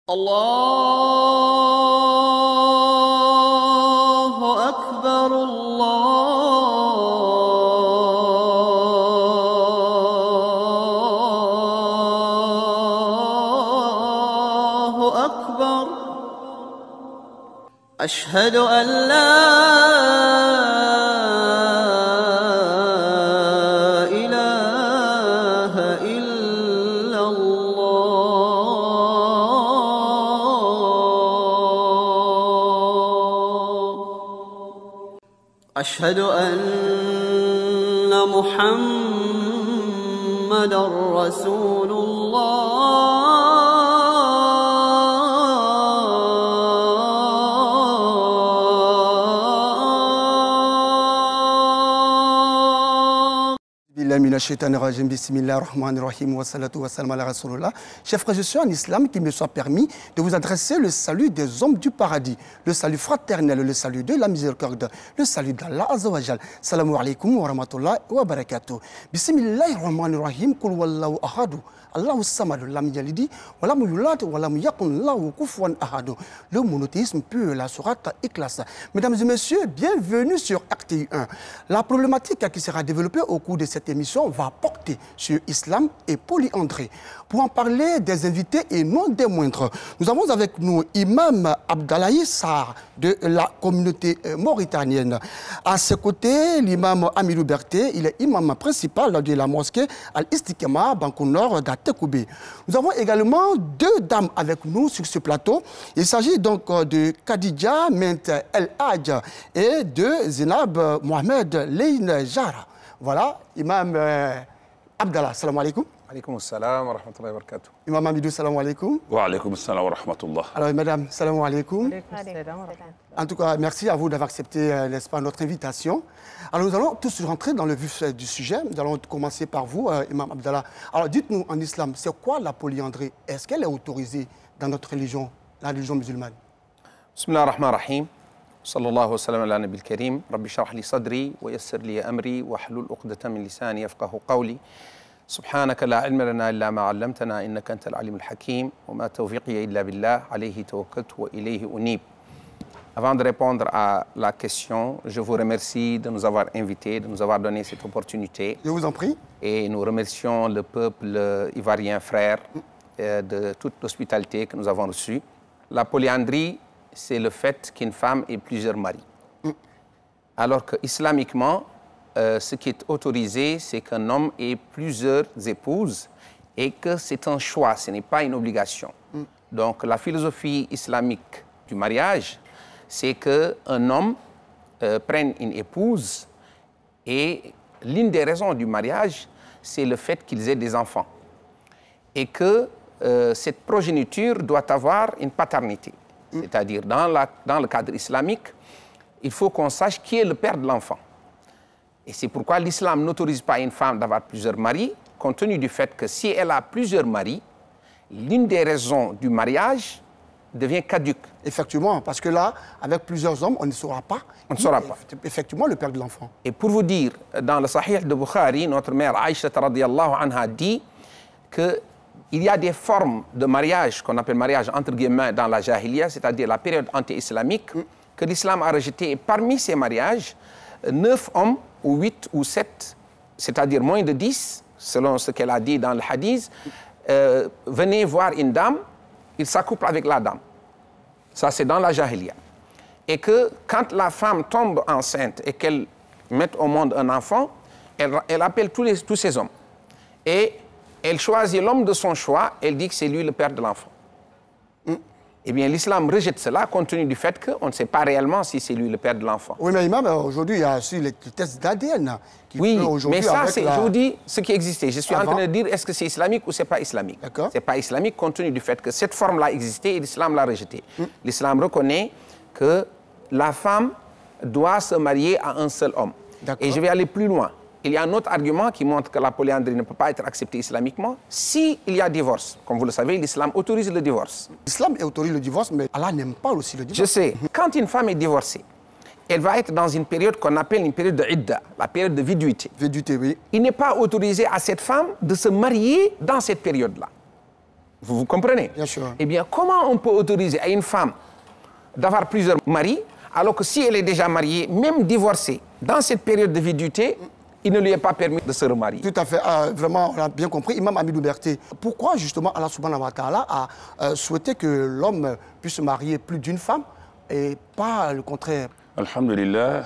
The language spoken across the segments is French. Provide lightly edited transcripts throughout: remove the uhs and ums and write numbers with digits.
الله أكبر الله أكبر أشهد أن لا إله إلا الله أشهد أن محمدًا رسول الله. Bismillahirrahmanirrahim wa salatu wa salam ala rasulullah. Chers frères et sœurs en islam, qu'il me soit permis de vous adresser le salut des hommes du paradis, le salut fraternel, le salut de la miséricorde, le salut d'Allah Azza wa Jal. Salamu alaikum wa rahmatullahi wa barakatuh. Bismillahirrahmanirrahim. Kul wallahu ahadu. Allahu samad, lam yalidi, wa lam yulad, wa lam yakun lahu kufuwan ahadu. Le monothéisme pur, la sourate Ikhlas. Mesdames et messieurs, bienvenue sur RTI 1. La problématique qui sera développée au cours de cette émission va porter sur islam et polyandrie. Pour en parler, des invités et non des moindres, nous avons avec nous Imam Abdallahi Sarr de la communauté mauritanienne. À ses côtés, l'imam Amidou Berté, il est imam principal de la mosquée Al-Istiqama, Banco Nord d'Atekoubé. Nous avons également deux dames avec nous sur ce plateau. Il s'agit donc de Khadija Ment El Hadj et de Zinab Mohamed Leïn Jara. Voilà, Imam Abdallah, salam alaikum. Alaikum salam wa rahmatullahi wa barakatuh. Imam Amidou, salam alaikum. Wa alaikum salam wa rahmatullah. Alors, madame, salam alaikum. En tout cas, merci à vous d'avoir accepté, n'est-ce pas, notre invitation. Alors, nous allons tous rentrer dans le vif du sujet. Nous allons commencer par vous, Imam Abdallah. Alors, dites-nous, en islam, c'est quoi la polyandrie? Est-ce qu'elle est autorisée dans notre religion, la religion musulmane? Bismillah ar-Rahman ar-Rahim. Sallallahu wa sallam ala nabil karim. Rabbi sharh li sadri wa yassir li amri wa hlul uqdatan min lisani yafqahu qawli. سبحانك لا علم لنا إلا ما علمتنا إنك أنت العليم الحكيم وما توفيقي إلا بالله عليه توكلت وإليه أنيب. Avant de répondre à la question, je vous remercie de nous avoir invités, de nous avoir donné cette opportunité. Je vous en prie. Et nous remercions le peuple ivoirien frère de toute l'hospitalité que nous avons reçue. La polyandrie, c'est le fait qu'une femme ait plusieurs maris. Alors que islamiquement, ce qui est autorisé, c'est qu'un homme ait plusieurs épouses et que c'est un choix, ce n'est pas une obligation. Donc la philosophie islamique du mariage, c'est qu'un homme prenne une épouse et l'une des raisons du mariage, c'est le fait qu'ils aient des enfants. Et que cette progéniture doit avoir une paternité. C'est-à-dire, dans le cadre islamique, il faut qu'on sache qui est le père de l'enfant. Et c'est pourquoi l'islam n'autorise pas une femme d'avoir plusieurs maris, compte tenu du fait que si elle a plusieurs maris, l'une des raisons du mariage devient caduque. Effectivement, parce que là, avec plusieurs hommes, on ne saura pas. On ne saura pas. Effectivement, le père de l'enfant. Et pour vous dire, dans le Sahih de Bukhari, notre mère Aïcha radiyallahu anha dit qu'il y a des formes de mariage qu'on appelle mariage entre guillemets dans la Jahiliya, c'est-à-dire la période anti-islamique, que l'islam a rejeté. Et parmi ces mariages, 9 hommes, ou 8 ou 7, c'est-à-dire moins de 10, selon ce qu'elle a dit dans le hadith, venez voir une dame, il s'accouple avec la dame. Ça, c'est dans la Jahiliya. Et que quand la femme tombe enceinte et qu'elle met au monde un enfant, elle appelle tous ces hommes. Et elle choisit l'homme de son choix, elle dit que c'est lui le père de l'enfant. Eh bien, l'islam rejette cela compte tenu du fait qu'on ne sait pas réellement si c'est lui le père de l'enfant. Oui, mais imam, aujourd'hui, il y a aussi les tests d'ADN. Oui, mais ça, je vous dis ce qui existait. Je suis en train de dire, est-ce que c'est islamique ou ce n'est pas islamique? Ce n'est pas islamique compte tenu du fait que cette forme-là existait et l'islam l'a rejetée. L'islam reconnaît que la femme doit se marier à un seul homme. Et je vais aller plus loin. Il y a un autre argument qui montre que la polyandrie ne peut pas être acceptée islamiquement. S'il y a divorce, comme vous le savez, l'islam autorise le divorce. L'islam autorise le divorce, mais Allah n'aime pas aussi le divorce. Je sais. Quand une femme est divorcée, elle va être dans une période qu'on appelle une période de idda, la période de viduité. Viduité, oui. Il n'est pas autorisé à cette femme de se marier dans cette période-là. Vous comprenez? Bien sûr. Eh bien, comment on peut autoriser à une femme d'avoir plusieurs maris, alors que si elle est déjà mariée, même divorcée, dans cette période de viduité, il ne lui est pas permis de se remarier. Tout à fait, vraiment, on a bien compris. Imam Hamidou Berté, pourquoi justement Allah subhanahu wa ta'ala a souhaité que l'homme puisse marier plus d'une femme et pas le contraire? Alhamdulillah,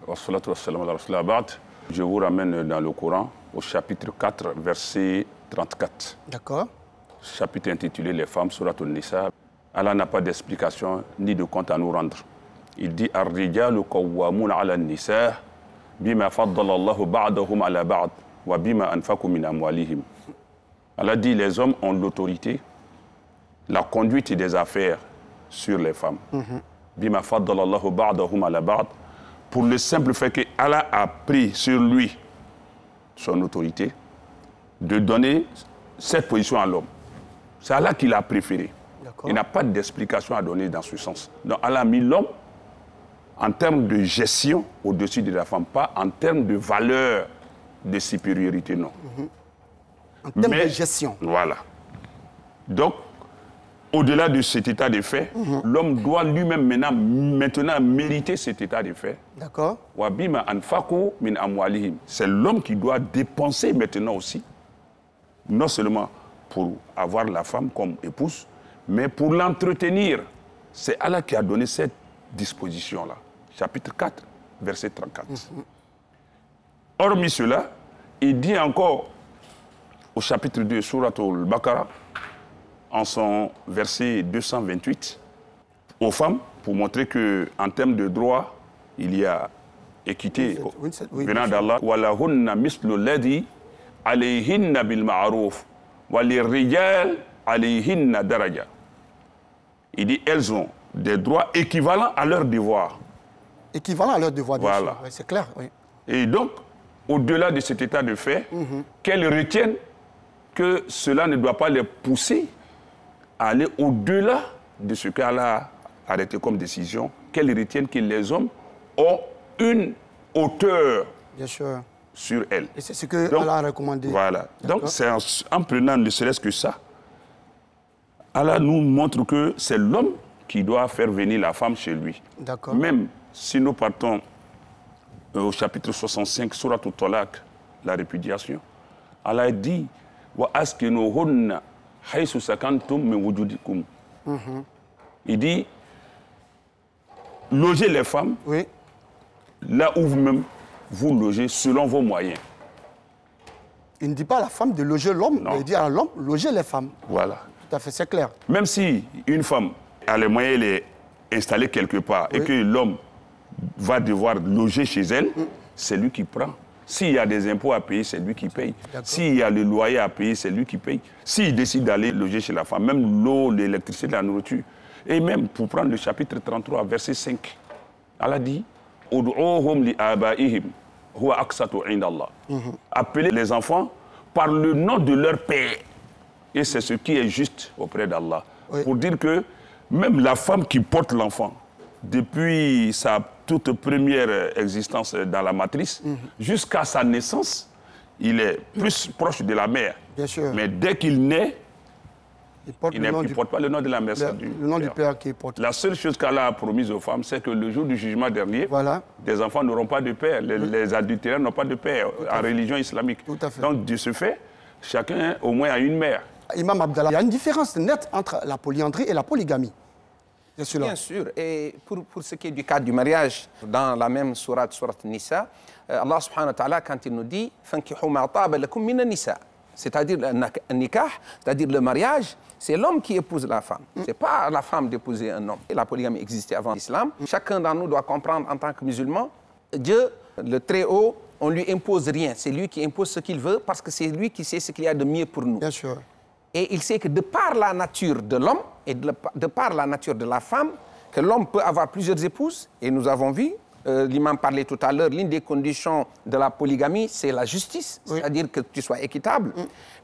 wa salatu wa salam ala rasulillah ba'd. Je vous ramène dans le Coran au chapitre 4, verset 34. D'accord. Chapitre intitulé Les femmes, Surat al-Nisa. Allah n'a pas d'explication ni de compte à nous rendre. Il dit Ar-rijalu qawwamuna ala an-nisa bima faddala Allahu ba'dahum ala ba'd wa bima anfaqu min amwalihim. Allah dit les hommes ont l'autorité, la conduite des affaires sur les femmes. Bima faddala Allahu ba'dahum ala ba'd, pour le simple fait que Allah a pris sur lui son autorité de donner cette position à l'homme. C'est Allah qui l'a préféré. Il n'a pas d'explication à donner dans ce sens. Donc Allah a mis l'homme en termes de gestion au-dessus de la femme, pas en termes de valeur de supériorité, non. En termes de gestion. Voilà. Donc, au-delà de cet état de fait, l'homme doit lui-même maintenant mériter cet état de fait. D'accord. Wabima anfaqu min amwalihim. C'est l'homme qui doit dépenser maintenant aussi, non seulement pour avoir la femme comme épouse, mais pour l'entretenir. C'est Allah qui a donné cette disposition-là. Chapitre 4, verset 34. Hormis cela, il dit encore au chapitre 2, Surat al-Baqarah, en son verset 228, aux femmes, pour montrer qu'en termes de droit, il y a équité venant d'Allah. وَلَهُنَّ مِثْلُ الَّذِي عَلَيْهِنَّ بِالْمَعْرُوفِ وَلِلرِّجَالِ عَلَيْهِنَّ دَرَجَةٌ. Il dit, elles ont des droits équivalents à leurs devoirs. Équivalent à leurs devoirs, bien Voilà. sûr. Oui, c'est clair, oui. Et donc, au-delà de cet état de fait, qu'elles retiennent que cela ne doit pas les pousser à aller au-delà de ce qu'Allah a arrêté comme décision, qu'elles retiennent que les hommes ont une hauteur Bien sûr. sur elles. Et c'est ce que Donc, Allah a recommandé. Voilà. Donc, c'est en prenant ne serait-ce que ça, Allah nous montre que c'est l'homme qui doit faire venir la femme chez lui. D'accord. Même si nous partons au chapitre 65, Surat al-Talaq, la répudiation, Allah dit wa askinuhunna haythu sakantum min wujudikum. Il dit logez les femmes Oui. là où vous-même vous logez selon vos moyens. Il ne dit pas à la femme de loger l'homme, mais il dit à l'homme loger les femmes. Voilà. Tout à fait, c'est clair. Même si une femme a les moyens, elle est installée quelque part et que l'homme va devoir loger chez elle, c'est lui qui prend. S'il y a des impôts à payer, c'est lui qui paye. S'il y a le loyer à payer, c'est lui qui paye. S'il décide d'aller loger chez la femme, même l'eau, l'électricité, la nourriture. Et même, pour prendre le chapitre 33, verset 5, Allah dit « Ud'uhum li abaihim huwa aqsatu inda Allah » Appelez les enfants par le nom de leur père. Et c'est ce qui est juste auprès d'Allah. Pour dire que même la femme qui porte l'enfant, depuis sa toute première existence dans la matrice, jusqu'à sa naissance, il est plus proche de la mère. Bien sûr. Mais dès qu'il naît, il ne porte pas le nom de la mère. Le nom du père qui porte. La seule chose qu'Allah a promise aux femmes, c'est que le jour du jugement dernier, des enfants n'auront pas de père. Les adultères n'ont pas de père en religion islamique. Tout à fait. Donc, de ce fait, chacun au moins a une mère. Imam Abdallah, il y a une différence nette entre la polyandrie et la polygamie. Bien sûr. Et pour ce qui est du cadre du mariage, dans la même sourate Nisa, Allah subhanahu wa ta'ala, quand il nous dit « Fankihu ma taba lakum mina nisa », c'est-à-dire le nikah, c'est-à-dire le mariage, c'est l'homme qui épouse la femme. Ce n'est pas la femme d'épouser un homme. Et la polygamie existait avant l'islam. Chacun d'entre nous doit comprendre en tant que musulman, Dieu, le Très-Haut, on ne lui impose rien. C'est lui qui impose ce qu'il veut parce que c'est lui qui sait ce qu'il y a de mieux pour nous. Bien sûr. Et il sait que de par la nature de l'homme et de par la nature de la femme, que l'homme peut avoir plusieurs épouses. Et nous avons vu, l'imam parlait tout à l'heure, l'une des conditions de la polygamie, c'est la justice, c'est-à-dire que tu sois équitable.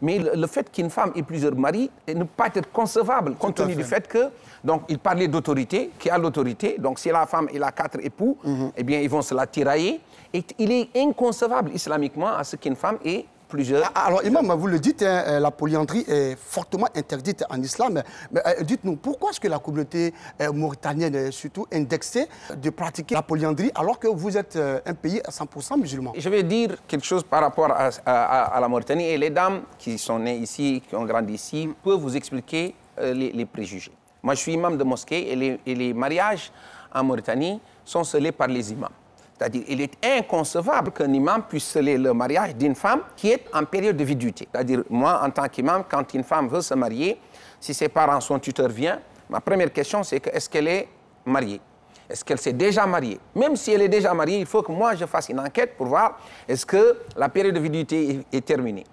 Mais le fait qu'une femme ait plusieurs maris ne peut pas être concevable, compte tenu du fait que, donc il parlait d'autorité, qui a l'autorité, donc si la femme a 4 époux, eh bien ils vont se la tirailler. Et il est inconcevable islamiquement à ce qu'une femme ait plusieurs... Alors, Imam, vous le dites, hein, la polyandrie est fortement interdite en islam. Mais dites-nous, pourquoi est-ce que la communauté mauritanienne est surtout indexée de pratiquer la polyandrie alors que vous êtes un pays à 100% musulman? Je vais dire quelque chose par rapport à la Mauritanie. Et les dames qui sont nées ici, qui ont grandi ici, peuvent vous expliquer les préjugés. Moi, je suis imam de mosquée et les mariages en Mauritanie sont scellés par les imams. C'est-à-dire, il est inconcevable qu'un imam puisse sceller le mariage d'une femme qui est en période de viduité. C'est-à-dire, moi, en tant qu'imam, quand une femme veut se marier, si ses parents, son tuteur vient, ma première question, c'est que est-ce qu'elle est mariée? Est-ce qu'elle s'est déjà mariée? Même si elle est déjà mariée, il faut que moi, je fasse une enquête pour voir est-ce que la période de viduité est terminée.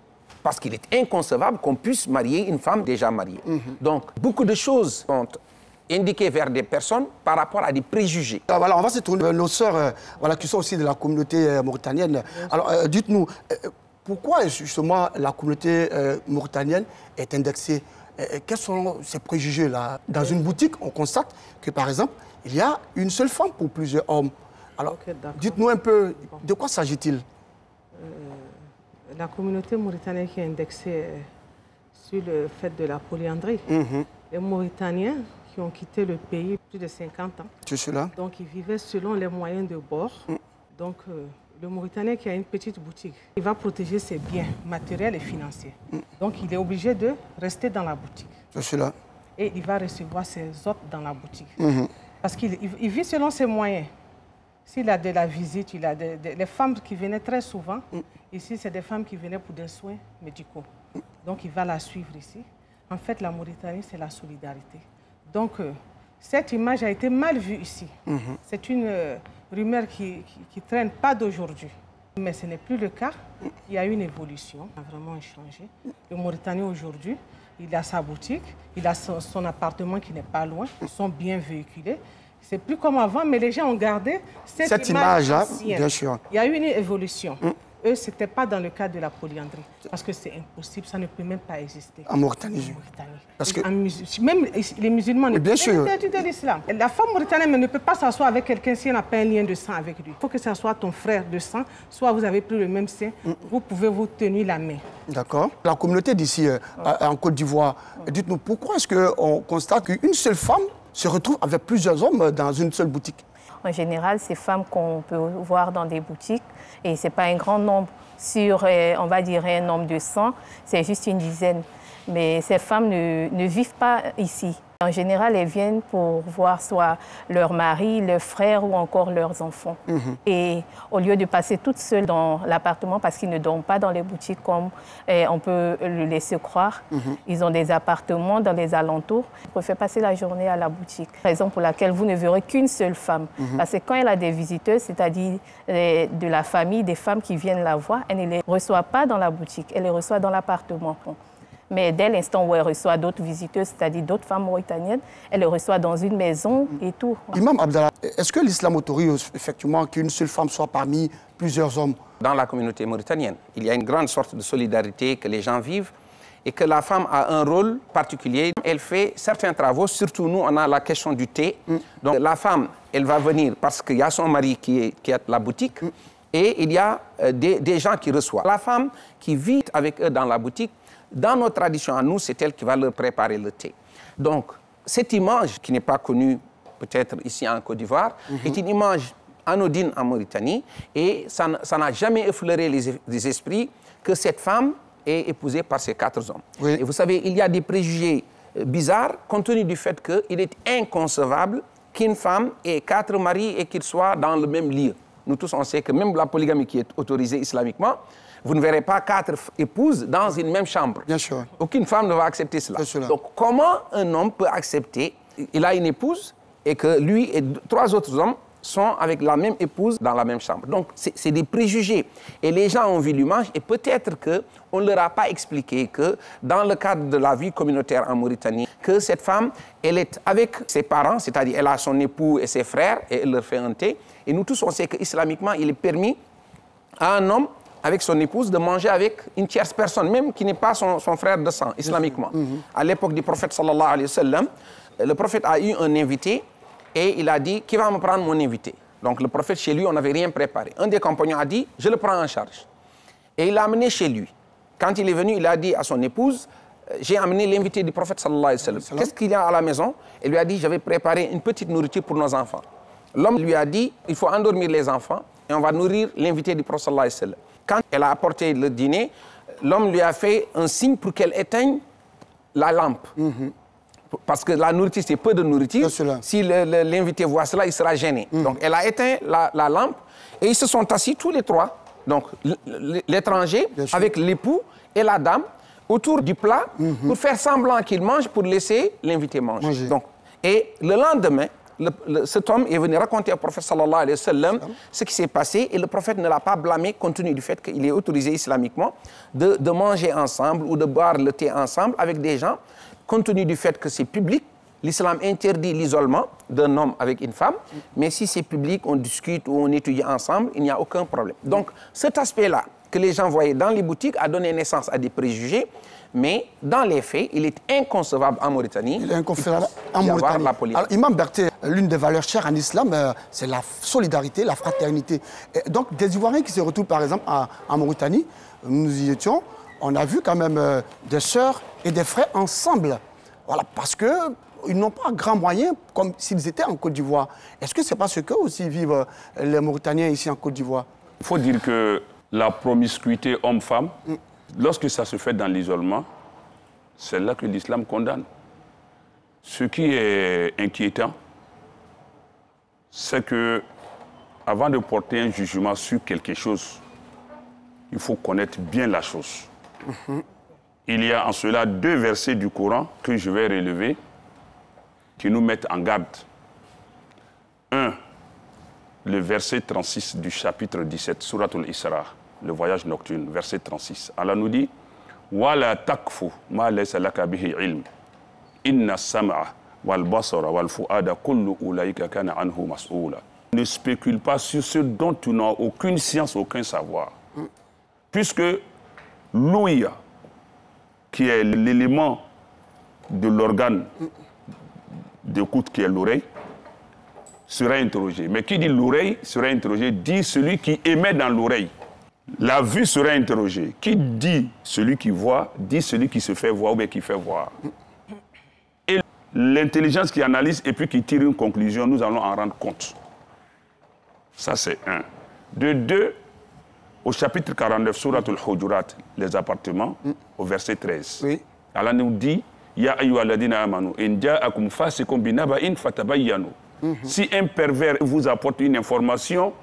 Parce qu'il est inconcevable qu'on puisse marier une femme déjà mariée. Donc, beaucoup de choses sont indiquées vers des personnes par rapport à des préjugés. Voilà, on va se tourner vers nos sœurs voilà, qui sont aussi de la communauté mauritanienne. Alors, dites-nous, pourquoi justement la communauté mauritanienne est indexée? Quels sont ces préjugés-là? Dans une boutique, on constate que, par exemple, il y a une seule femme pour plusieurs hommes. Alors, dites-nous un peu, de quoi s'agit-il? La communauté mauritanienne qui est indexée sur le fait de la polyandrie. Les Mauritaniens qui ont quitté le pays plus de 50 ans. C'est cela. Donc, ils vivaient selon les moyens de bord. Donc, le Mauritanien qui a une petite boutique, il va protéger ses biens matériels et financiers. Donc, il est obligé de rester dans la boutique. C'est cela. Et il va recevoir ses hôtes dans la boutique. Parce qu'il vit selon ses moyens. S'il a de la visite, il a les femmes qui venaient très souvent, ici, c'est des femmes qui venaient pour des soins médicaux. Donc, il va la suivre ici. En fait, la Mauritanie, c'est la solidarité. Donc, cette image a été mal vue ici. C'est une rumeur qui traîne pas d'aujourd'hui. Mais ce n'est plus le cas. Il y a une évolution, il a vraiment changé. Le Mauritanien aujourd'hui, il a sa boutique, il a son appartement qui n'est pas loin, ils sont bien véhiculés. C'est plus comme avant, mais les gens ont gardé cette image ancienne. Bien sûr. Il y a eu une évolution. Eux, ce n'était pas dans le cadre de la polyandrie. Parce que c'est impossible, ça ne peut même pas exister. En Mauritanie. Parce que même les musulmans ne peuvent pas interdire de l'islam. La femme mauritanienne ne peut pas s'asseoir avec quelqu'un si elle n'a pas un lien de sang avec lui. Il faut que ce soit ton frère de sang, soit vous avez pris le même sang, vous pouvez vous tenir la main. D'accord. La communauté d'ici, en Côte d'Ivoire, dites-nous, pourquoi est-ce qu'on constate qu'une seule femme se retrouve avec plusieurs hommes dans une seule boutique? En général, ces femmes qu'on peut voir dans des boutiques, et ce n'est pas un grand nombre sur, on va dire, un nombre de 100, c'est juste une dizaine. Mais ces femmes ne vivent pas ici. En général, elles viennent pour voir soit leur mari, leur frère ou encore leurs enfants. Et au lieu de passer toutes seules dans l'appartement, parce qu'ils ne dorment pas dans les boutiques comme on peut le laisser croire, ils ont des appartements dans les alentours. Ils préfèrent passer la journée à la boutique. Raison pour laquelle vous ne verrez qu'une seule femme. Parce que quand elle a des visiteurs, c'est-à-dire de la famille, des femmes qui viennent la voir, elle ne les reçoit pas dans la boutique, elle les reçoit dans l'appartement. Mais dès l'instant où elle reçoit d'autres visiteurs, c'est-à-dire d'autres femmes mauritaniennes, elle les reçoit dans une maison et tout. Imam Abdallah, est-ce que l'islam autorise effectivement qu'une seule femme soit parmi plusieurs hommes? Dans la communauté mauritanienne, il y a une grande sorte de solidarité que les gens vivent et que la femme a un rôle particulier. Elle fait certains travaux, surtout nous, on a la question du thé. Donc la femme, elle va venir parce qu'il y a son mari qui est à la boutique et il y a des gens qui reçoivent. La femme qui vit avec eux dans la boutique, dans notre tradition à nous, c'est elle qui va leur préparer le thé. Donc, cette image qui n'est pas connue peut-être ici en Côte d'Ivoire, est une image anodine en Mauritanie et ça n'a jamais effleuré les esprits que cette femme est épousée par ces 4 hommes. Et vous savez, il y a des préjugés bizarres compte tenu du fait qu'il est inconcevable qu'une femme ait 4 maris et qu'ils soient dans le même lieu. Nous tous, on sait que même la polygamie qui est autorisée islamiquement, vous ne verrez pas 4 épouses dans une même chambre. Bien sûr. Aucune femme ne va accepter cela. Donc, comment un homme peut accepter, il a une épouse et que lui et 3 autres hommes sont avec la même épouse dans la même chambre. Donc, c'est des préjugés. Et les gens ont vu l'image et peut-être qu'on ne leur a pas expliqué que dans le cadre de la vie communautaire en Mauritanie, que cette femme, elle est avec ses parents, c'est-à-dire elle a son époux et ses frères et elle leur fait un thé. Et nous tous, on sait qu'islamiquement, il est permis à un homme avec son épouse de manger avec une tierce personne, même qui n'est pas son frère de sang, islamiquement. À l'époque du prophète sallallahu alayhi wa sallam, le prophète a eu un invité et il a dit, qui va me prendre mon invité? Donc le prophète, chez lui, on n'avait rien préparé. Un des compagnons a dit, je le prends en charge. Et il l'a amené chez lui. Quand il est venu, il a dit à son épouse, j'ai amené l'invité du prophète sallallahu alayhi wa sallam. Qu'est-ce qu'il y a à la maison? Il lui a dit, je vais préparer une petite nourriture pour nos enfants. L'homme lui a dit, il faut endormir les enfants et on va nourrir l'invité du prophète sallallahu alayhi wa sallam. Quand elle a apporté le dîner, l'homme lui a fait un signe pour qu'elle éteigne la lampe. Parce que la nourriture, c'est peu de nourriture. Si l'invité voit cela, il sera gêné. Donc, elle a éteint la lampe et ils se sont assis tous les trois. Donc, l'étranger avec l'époux et la dame autour du plat pour faire semblant qu'il mange pour laisser l'invité manger. Donc, et le lendemain, cet homme est venu raconter au prophète sallallahu alayhi wa sallam ce qui s'est passé et le prophète ne l'a pas blâmé compte tenu du fait qu'il est autorisé islamiquement de manger ensemble ou de boire le thé ensemble avec des gens compte tenu du fait que c'est public. L'islam interdit l'isolement d'un homme avec une femme, mais si c'est public, on discute ou on étudie ensemble, il n'y a aucun problème. Donc cet aspect-là que les gens voyaient dans les boutiques a donné naissance à des préjugés, mais dans les faits, il est inconcevable en Mauritanie. Il est inconcevable en Mauritanie. Alors, Imam Berté, l'une des valeurs chères en islam, c'est la solidarité, la fraternité. Et donc, des Ivoiriens qui se retrouvent, par exemple, en Mauritanie, nous y étions, on a vu quand même des sœurs et des frères ensemble. Voilà, parce qu'ils n'ont pas grand moyen comme s'ils étaient en Côte d'Ivoire. Est-ce que c'est parce que aussi vivent les Mauritaniens ici en Côte d'Ivoire? Il faut dire que la promiscuité homme-femme, lorsque ça se fait dans l'isolement, c'est là que l'islam condamne. Ce qui est inquiétant, c'est que avant de porter un jugement sur quelque chose, il faut connaître bien la chose. Il y a en cela 2 versets du Coran que je vais relever qui nous mettent en garde. Un, le verset 36 du chapitre 17, Suratul Isra, le voyage nocturne, verset 36. Allah nous dit « Wala takfu ma laysa laka bihi ilm, inna sam'a wal basara wal fu'ada kullu ulaika kana anhu mas'oula » Ne spécule pas sur ce dont tu n'as aucune science, aucun savoir. Puisque l'ouïa, qui est l'élément de l'organe d'écoute qui est l'oreille, sera interrogé. Mais qui dit l'oreille sera interrogé, dit celui qui émet dans l'oreille. La vue sera interrogée. Qui dit celui qui voit, dit celui qui se fait voir ou bien qui fait voir. Et l'intelligence qui analyse et puis qui tire une conclusion, nous allons en rendre compte. Ça, c'est un. De 2, au chapitre 49, Suratul Hujurat, les appartements, au verset 13. Oui. Allah nous dit, Ya ayyuhalladhina amanu, in ja'akum fasiqun binaba'in fatabayyanu. Si un pervers vous apporte une information,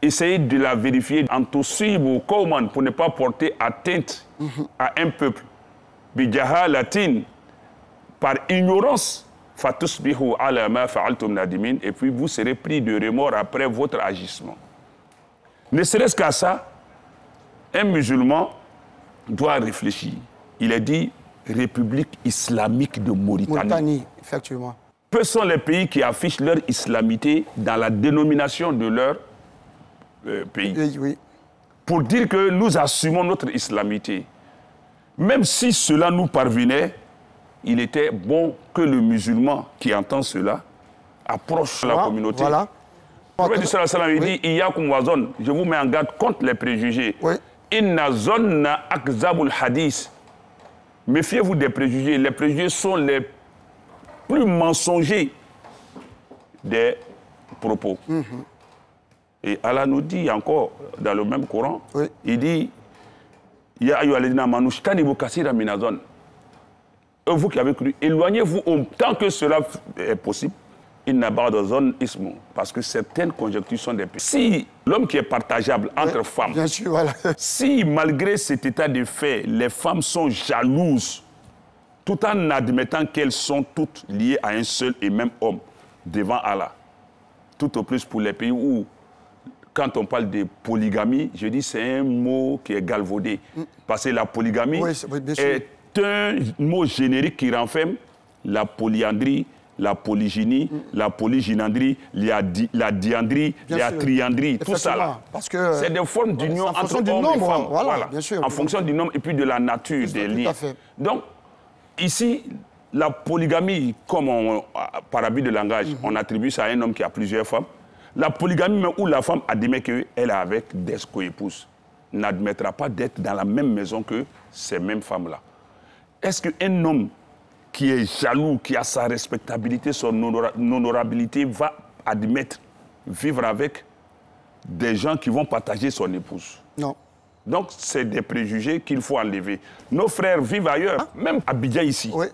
essayez de la vérifier en tusibu qawman pour ne pas porter atteinte à un peuple. Bijahalatin, par ignorance, fatusbihu ala ma fa'altum nadimin, et puis vous serez pris de remords après votre agissement. Ne serait-ce qu'à ça, un musulman doit réfléchir. Il est dit République islamique de Mauritanie. Mauritanie, effectivement. Peu sont les pays qui affichent leur islamité dans la dénomination de leur pays. Oui. Pour dire que nous assumons notre islamité. Même si cela nous parvenait, il était bon que le musulman qui entend cela approche la communauté. Voilà. Le prophète sallallahu alayhi wa sallam dit, Iyakum wazon, je vous mets en garde contre les préjugés. Inna zonna akzabul hadith. Méfiez-vous des préjugés. Les préjugés sont les plus mensongers des propos. Et Allah nous dit encore, dans le même Coran, il dit, Ya ayyuhalladhina amanu ijtanibu kaseeran minaz-zann. Vous qui avez cru, éloignez-vous autant que cela est possible. Parce que certaines conjectures sont des péchés. Si l'homme qui est partageable entre femmes, bien sûr, voilà. Si malgré cet état de fait, les femmes sont jalouses, tout en admettant qu'elles sont toutes liées à un seul et même homme devant Allah, tout au plus pour les pays où, quand on parle de polygamie, je dis c'est un mot qui est galvaudé. Parce que la polygamie est un mot générique qui renferme la polyandrie, la polygynie, la polygynandrie, la diandrie, la triandrie, tout ça là. C'est des formes d'union entre hommes et femmes. Voilà, bien sûr. En fonction du nombre et puis de la nature des liens. Donc, ici, la polygamie, comme par habit de langage, on attribue ça à un homme qui a plusieurs femmes. La polygamie, où la femme admet qu'elle est avec des co-épouses. n'admettra pas d'être dans la même maison que ces mêmes femmes-là. Est-ce qu'un homme qui est jaloux, qui a sa respectabilité, son honorabilité, va admettre vivre avec des gens qui vont partager son épouse? Non. Donc, c'est des préjugés qu'il faut enlever. Nos frères vivent ailleurs, même à Abidjan ici. Oui.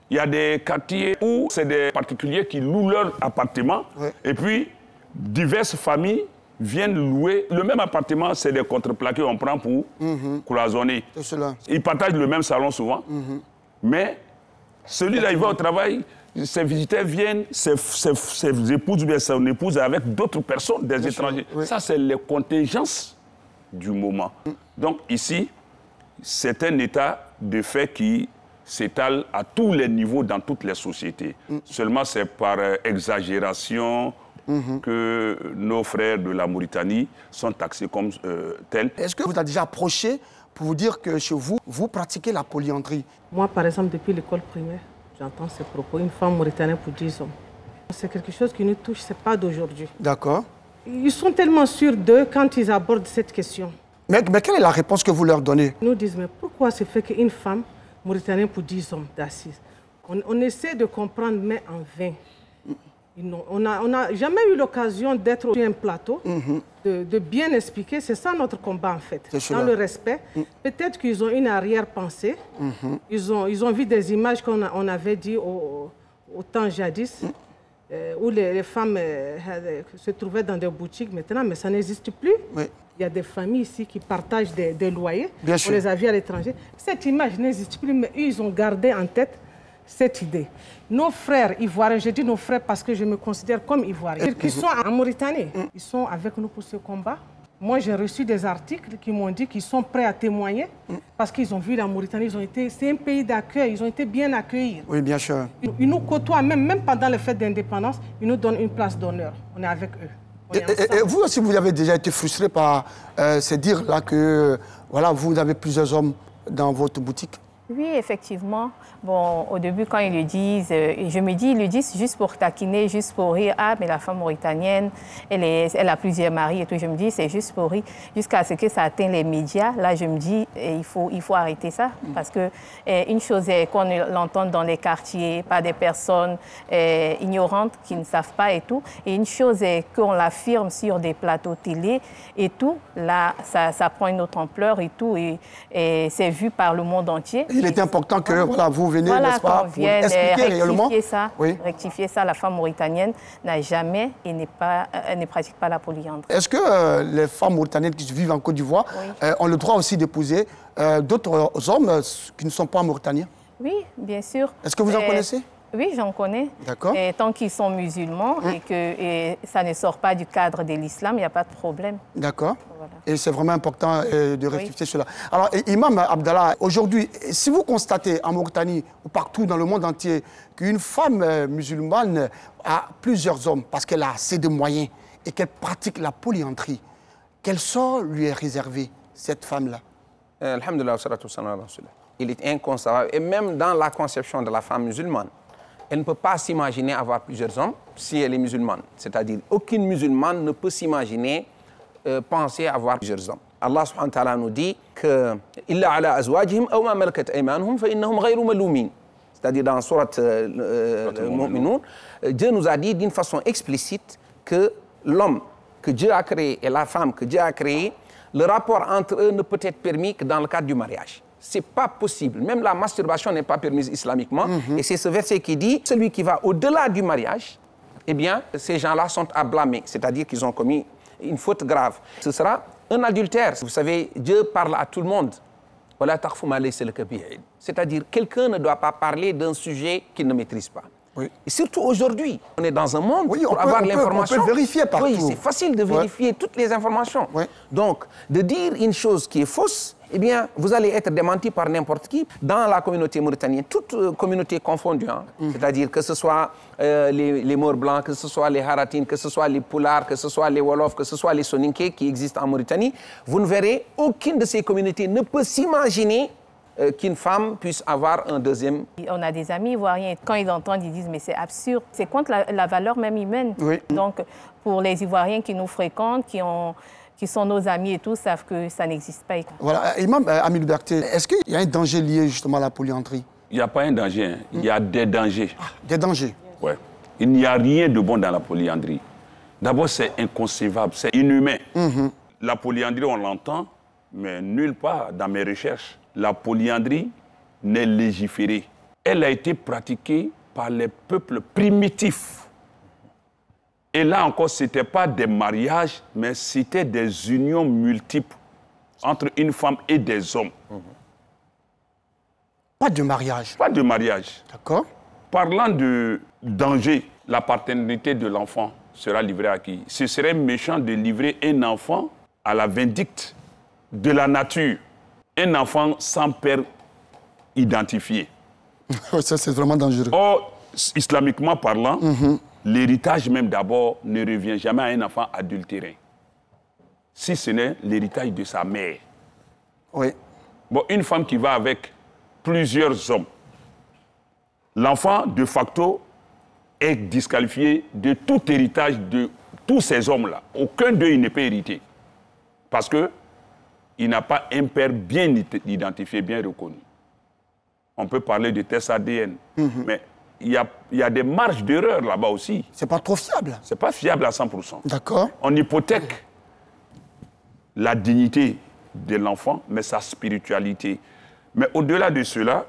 Il y a des quartiers où c'est des particuliers qui louent leur appartement. Oui. Et puis, diverses familles viennent louer. Le même appartement, c'est des contreplaqués qu'on prend pour cloisonner. C'est cela. Ils partagent le même salon souvent. Mais celui-là, il va au travail, ses visiteurs viennent, ses épouses ou bien son épouse avec d'autres personnes, des étrangers. Oui. Ça, c'est les contingences du moment. Donc ici, c'est un état de fait qui s'étale à tous les niveaux dans toutes les sociétés. Seulement, c'est par exagération que nos frères de la Mauritanie sont taxés comme tels. Est-ce que vous avez déjà approché pour vous dire que chez vous, vous pratiquez la polyandrie? Moi, par exemple, depuis l'école primaire, j'entends ces propos. Une femme mauritanienne pour 10 hommes. C'est quelque chose qui nous touche, ce n'est pas d'aujourd'hui. D'accord. Ils sont tellement sûrs d'eux quand ils abordent cette question. Mais quelle est la réponse que vous leur donnez? Ils nous disent, mais pourquoi c'est fait qu'une femme mauritanienne pour 10 hommes d'assises? On essaie de comprendre, mais en vain. On n'a jamais eu l'occasion d'être sur un plateau, de bien expliquer. C'est ça notre combat, en fait. Dans le respect. Peut-être qu'ils ont une arrière-pensée. Ils ont vu des images qu'on avait dit au temps jadis, où les femmes se trouvaient dans des boutiques maintenant, mais ça n'existe plus. Oui. Il y a des familles ici qui partagent des loyers. Bien sûr. On les a vus à l'étranger. Cette image n'existe plus, mais eux, ils ont gardé en tête cette idée. Nos frères ivoiriens, je dis nos frères parce que je me considère comme ivoirien, qui sont en Mauritanie, ils sont avec nous pour ce combat. Moi, j'ai reçu des articles qui m'ont dit qu'ils sont prêts à témoigner parce qu'ils ont vu la Mauritanie, c'est un pays d'accueil, ils ont été bien accueillis. Oui, bien sûr. Ils nous côtoient, même pendant les fêtes d'indépendance, ils nous donnent une place d'honneur. On est avec eux. Et vous aussi, vous avez déjà été frustré par ces dires-là que voilà, vous avez plusieurs hommes dans votre boutique? Oui, effectivement. Bon, au début, quand ils le disent, je me dis, ils le disent juste pour taquiner, juste pour rire. Ah, mais la femme mauritanienne, elle a plusieurs maris et tout. Je me dis, c'est juste pour rire. Jusqu'à ce que ça atteigne les médias. Là, je me dis, il faut arrêter ça. Parce que une chose est qu'on l'entende dans les quartiers, pas des personnes ignorantes qui ne savent pas et tout. Et une chose est qu'on l'affirme sur des plateaux télé et tout. Là, ça prend une autre ampleur et tout. Et c'est vu par le monde entier. Il est important que voilà, vous venez, n'est-ce pas, qu'on vienne expliquer réellement. Rectifier ça. La femme mauritanienne n'a jamais et ne pratique pas la polyandrie. Est-ce que les femmes mauritaniennes qui vivent en Côte d'Ivoire ont le droit aussi d'épouser d'autres hommes qui ne sont pas mauritaniens? Oui, bien sûr. Est-ce que vous en connaissez? Oui, j'en connais. D'accord. Et tant qu'ils sont musulmans et que ça ne sort pas du cadre de l'islam, il n'y a pas de problème. D'accord. Voilà. Et c'est vraiment important de rectifier cela. Alors, Imam Abdallah, aujourd'hui, si vous constatez en Mauritanie ou partout dans le monde entier qu'une femme musulmane a plusieurs hommes parce qu'elle a assez de moyens et qu'elle pratique la polyandrie, quel sort lui est réservé, cette femme-là? Alhamdulillah, il est inconcevable. Et même dans la conception de la femme musulmane, elle ne peut pas s'imaginer avoir plusieurs hommes si elle est musulmane. C'est-à-dire, aucune musulmane ne peut s'imaginer penser avoir plusieurs hommes. Allah subhanahu wa ta'ala nous dit que illa ala azwajihim aw ma malakat aymanuhum fa innahum ghayru malumin. C'est-à-dire dans surat Mu'minun, Dieu nous a dit d'une façon explicite que l'homme que Dieu a créé et la femme que Dieu a créée, le rapport entre eux ne peut être permis que dans le cadre du mariage. Ce n'est pas possible. Même la masturbation n'est pas permise islamiquement. Et c'est ce verset qui dit, celui qui va au-delà du mariage, eh bien, ces gens-là sont à blâmer. C'est-à-dire qu'ils ont commis une faute grave. Ce sera un adultère. Vous savez, Dieu parle à tout le monde. C'est-à-dire, quelqu'un ne doit pas parler d'un sujet qu'il ne maîtrise pas. Oui. Et surtout aujourd'hui, on est dans un monde oui, pour avoir l'information. On peut vérifier partout. Oui, c'est facile de vérifier toutes les informations. Oui. Donc, de dire une chose qui est fausse, eh bien, vous allez être démenti par n'importe qui dans la communauté mauritanienne, toute communauté confondue. Hein. C'est-à-dire que ce soit les Maures blancs, que ce soit les Haratines, que ce soit les Poulars, que ce soit les Wolofs, que ce soit les Soninké qui existent en Mauritanie, vous ne verrez aucune de ces communautés ne peut s'imaginer qu'une femme puisse avoir un deuxième. On a des amis ivoiriens, quand ils entendent, ils disent mais c'est absurde, c'est contre la valeur même humaine. Oui. Donc pour les Ivoiriens qui nous fréquentent, qui ont qui sont nos amis et tout, savent que ça n'existe pas. Voilà, Imam Amilou Berté, est-ce qu'il y a un danger lié justement à la polyandrie? Il n'y a pas un danger, hein. Il y a des dangers. Des dangers? Ouais. Il n'y a rien de bon dans la polyandrie. D'abord, c'est inconcevable, c'est inhumain. La polyandrie, on l'entend, mais nulle part dans mes recherches, la polyandrie n'est légiférée. Elle a été pratiquée par les peuples primitifs. Et là encore, ce n'était pas des mariages, mais c'était des unions multiples entre une femme et des hommes. Pas de mariage? Pas de mariage. D'accord. Parlant de danger, la paternité de l'enfant sera livrée à qui? Ce serait méchant de livrer un enfant à la vindicte de la nature. Un enfant sans père identifié. Ça, c'est vraiment dangereux. Or, islamiquement parlant, l'héritage même d'abord ne revient jamais à un enfant adultéré. Si ce n'est l'héritage de sa mère. Oui. Bon, une femme qui va avec plusieurs hommes, l'enfant, de facto, est disqualifié de tout héritage de tous ces hommes-là. Aucun d'eux ne peut hériter. Parce qu'il n'a pas un père bien identifié, bien reconnu. On peut parler de tests ADN, mais il y a des marges d'erreur là-bas aussi. C'est pas trop fiable? Ce n'est pas fiable à 100%. D'accord. On hypothèque la dignité de l'enfant, mais sa spiritualité. Mais au-delà de cela,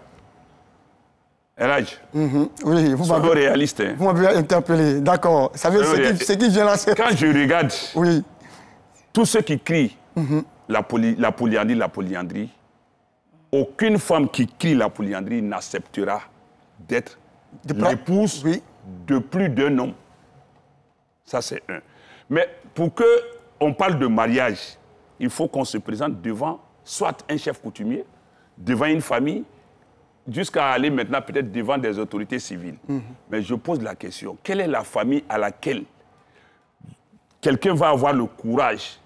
Elhadj, Oui, vous soyons réalistes. Hein. Vous m'avez interpellé. D'accord. Ça veut dire ce qui vient là, c'est... Quand je regarde Oui. tous ceux qui crient la polyandrie, aucune femme qui crie la polyandrie n'acceptera d'être l'épouse de plus d'un homme. Ça, c'est un. Mais pour qu'on parle de mariage, il faut qu'on se présente devant soit un chef coutumier, devant une famille, jusqu'à aller maintenant peut-être devant des autorités civiles. Mais je pose la question, quelle est la famille à laquelle quelqu'un va avoir le courage